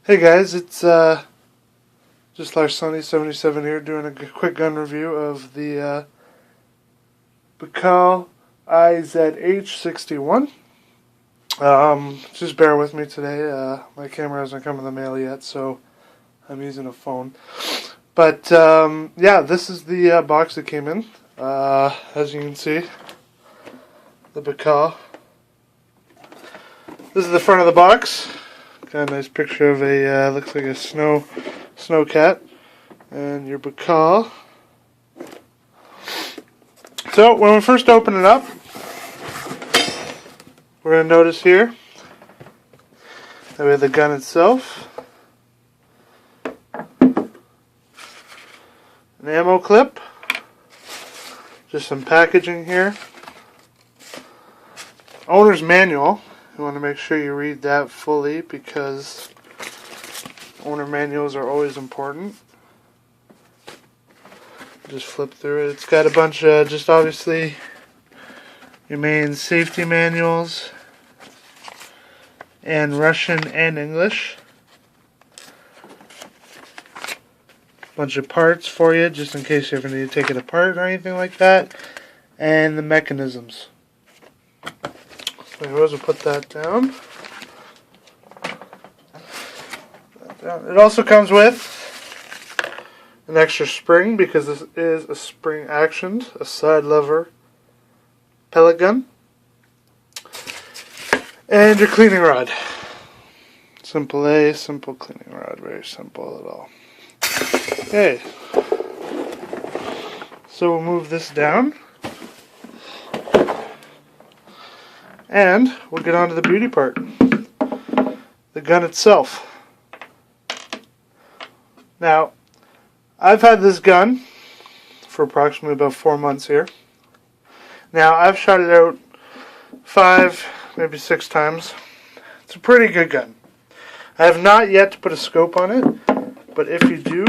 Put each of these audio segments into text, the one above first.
Hey guys, it's just Sunny77 here doing a quick gun review of the Baikal IZH 61. Just bear with me today. My camera hasn't come in the mail yet, so I'm using a phone. But yeah, this is the box that came in. As you can see, the Baikal. This is the front of the box. Got a nice picture of a, looks like a snow cat. And your Baikal. So, when we first open it up, we're going to notice here that we have the gun itself. An ammo clip. Just some packaging here. Owner's manual. You want to make sure you read that fully because owner manuals are always important. Just flip through it. It's got a bunch of just obviously your main safety manuals and Russian and English. Bunch of parts for you just in case you ever need to take it apart or anything like that. And the mechanisms. So anyways, we'll put that down. It also comes with an extra spring because this is a spring actioned, a side lever pellet gun. And your cleaning rod. Simple cleaning rod, very simple at all. Okay. So we'll move this down. And we'll get on to the beauty part. The gun itself. Now, I've had this gun for approximately about 4 months here. Now, I've shot it out 5, maybe 6 times. It's a pretty good gun. I have not yet put a scope on it, but if you do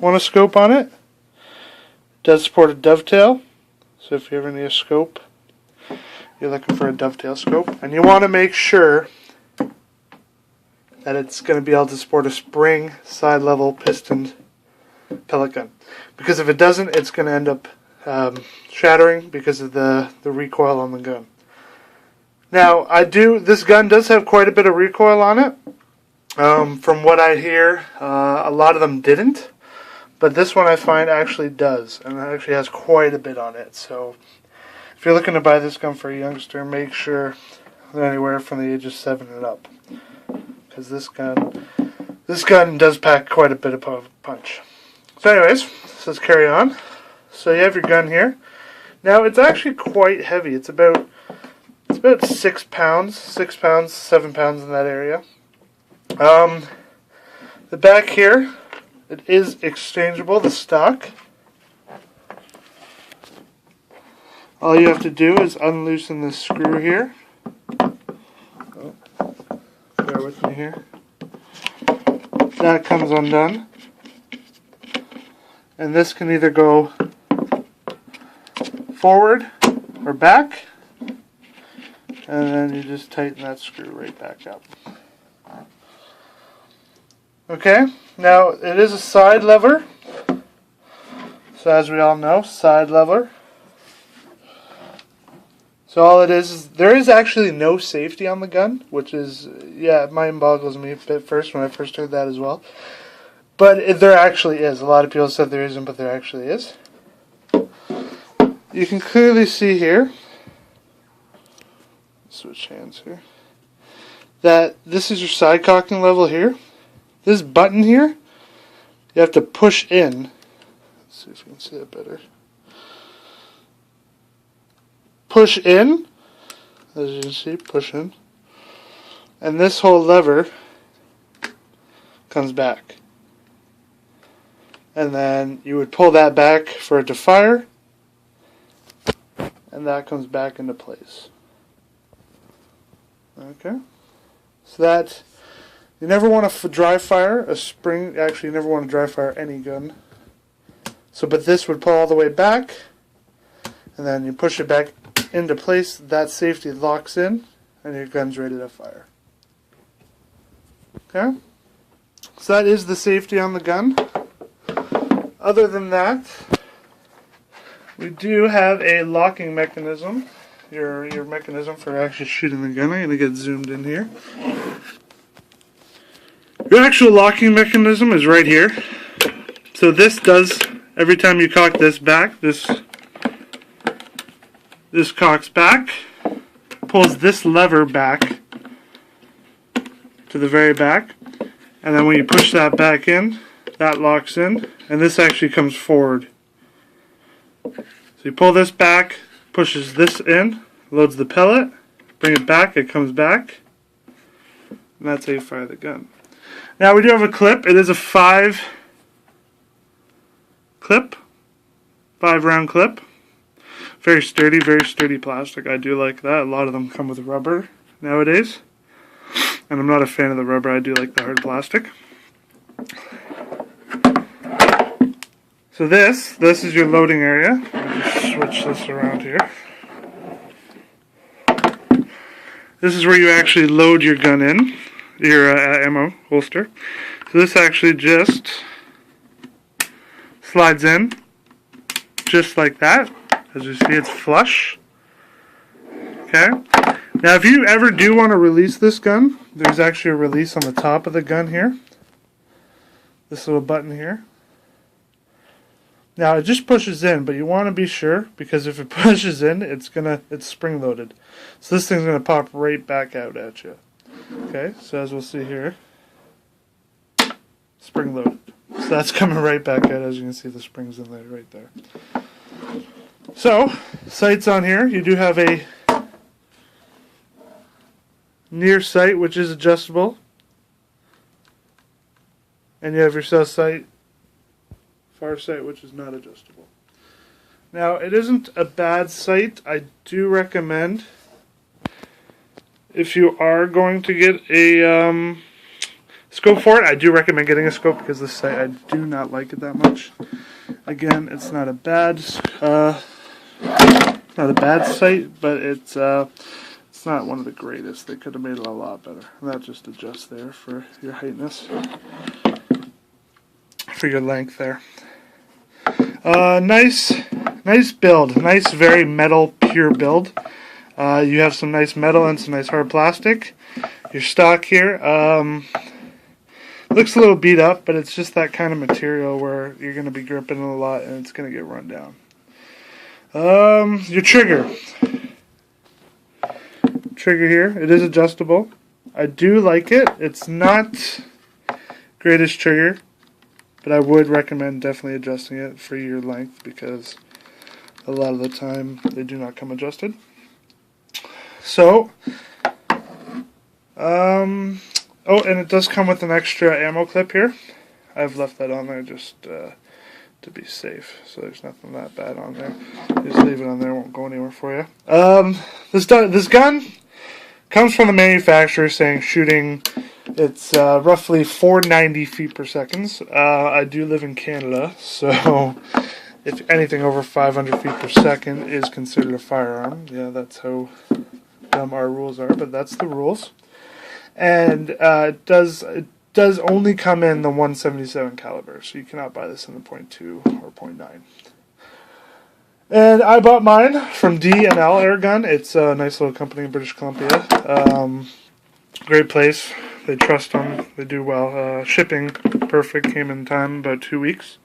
want a scope on it, it does support a dovetail. So if you ever need a scope, you're looking for a dovetail scope, and you want to make sure that it's going to be able to support a spring side level pistoned pellet gun, because if it doesn't, it's going to end up shattering because of the recoil on the gun. Now, this gun does have quite a bit of recoil on it. From what I hear, a lot of them didn't, but this one I find actually does, and it actually has quite a bit on it. So if you're looking to buy this gun for a youngster, make sure they're anywhere from the age of 7 and up, because this gun does pack quite a bit of punch. So anyways, let's carry on. So you have your gun here. Now it's actually quite heavy. It's about 6 pounds, 7 pounds in that area. The back here, it is exchangeable, the stock. All you have to do is unloosen this screw here. Oh, bear with me here. That comes undone. And this can either go forward or back. And then you just tighten that screw right back up. Okay, now it is a side lever. So as we all know, side lever. So all it is there is actually no safety on the gun, which is, yeah, it mind boggles me a bit first when I first heard that as well. But there actually is. A lot of people said there isn't, but there actually is. You can clearly see here, switch hands here, that this is your side cocking level here. This button here, you have to push in. Let's see if you can see that better. Push in, as you can see, push in, and this whole lever comes back, and then you would pull that back for it to fire, and that comes back into place. Okay, so that you never want to dry fire a spring. Actually, you never want to dry fire any gun. So, but this would pull all the way back, and then you push it back into place, that safety locks in, and your gun's ready to fire. Okay? So that is the safety on the gun. Other than that, we do have a locking mechanism. Your mechanism for actually shooting the gun. I'm going to get zoomed in here. Your actual locking mechanism is right here. So this does, every time you cock this back, this cocks back, pulls this lever back to the very back, and then when you push that back in, that locks in, and this actually comes forward. So you pull this back, pushes this in, loads the pellet, bring it back, it comes back, and that's how you fire the gun. Now we do have a clip. It is a 5 round clip. Very sturdy plastic. I do like that. A lot of them come with rubber nowadays. And I'm not a fan of the rubber. I do like the hard plastic. So this is your loading area. I'll just switch this around here. This is where you actually load your gun in, your ammo holster. So this actually just slides in, just like that. As you see, it's flush. Okay. Now, if you ever do want to release this gun, there's actually a release on the top of the gun here. This little button here. Now, it just pushes in, but you want to be sure, because if it pushes in, it's spring loaded. So this thing's gonna pop right back out at you. Okay. So as we'll see here, spring loaded. So that's coming right back out. As you can see, the spring's in there, right there. So, sights on here. You do have a near sight, which is adjustable, and you have your south sight, far sight, which is not adjustable. Now, it isn't a bad sight. I do recommend, if you are going to get a scope for it, I do recommend getting a scope, because this sight, I do not like it that much. Again, it's not a bad sight, but it's not one of the greatest. They could have made it a lot better. And that just adjusts there for your heightness, for your length there. Nice build. Nice, very metal, pure build. You have some nice metal and some nice hard plastic. Your stock here looks a little beat up, but it's just that kind of material where you're going to be gripping a lot and it's going to get run down. Your trigger here, it is adjustable. I do like it. It's not greatest trigger, but I would recommend definitely adjusting it for your length, because a lot of the time they do not come adjusted. So, oh, and it does come with an extra ammo clip here. I've left that on there just to be safe, so there's nothing that bad on there. Just leave it on there, it won't go anywhere for you. This gun comes from the manufacturer saying shooting, it's roughly 490 feet per second. I do live in Canada, so if anything over 500 feet per second is considered a firearm. Yeah, that's how dumb our rules are, but that's the rules. And it does only come in the 177 caliber, so you cannot buy this in the .2 or .9. And I bought mine from D&L Airgun. It's a nice little company in British Columbia. Great place. They trust them. They do well. Shipping perfect. Came in time, about 2 weeks.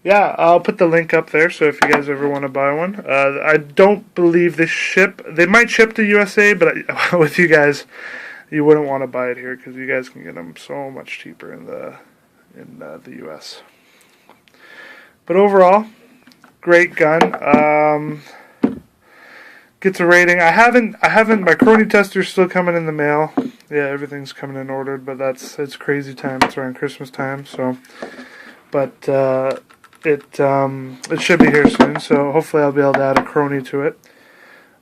Yeah, I'll put the link up there, so if you guys ever want to buy one. I don't believe they ship. They might ship to USA, but with you guys, you wouldn't want to buy it here, because you guys can get them so much cheaper in the US. But overall, great gun. Gets a rating. I haven't. My Crony tester's still coming in the mail. Yeah, everything's coming in ordered, but it's crazy time. It's around Christmas time, so. But it should be here soon, so hopefully I'll be able to add a Crony to it.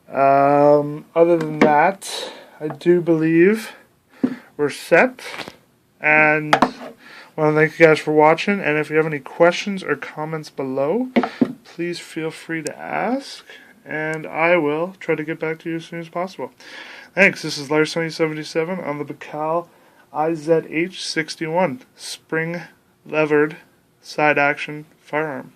Other than that, I do believe we're set. And I want to thank you guys for watching. And if you have any questions or comments below, please feel free to ask, and I will try to get back to you as soon as possible. Thanks. This is Lars 2077 on the Baikal IZH 61 spring levered side action firearm.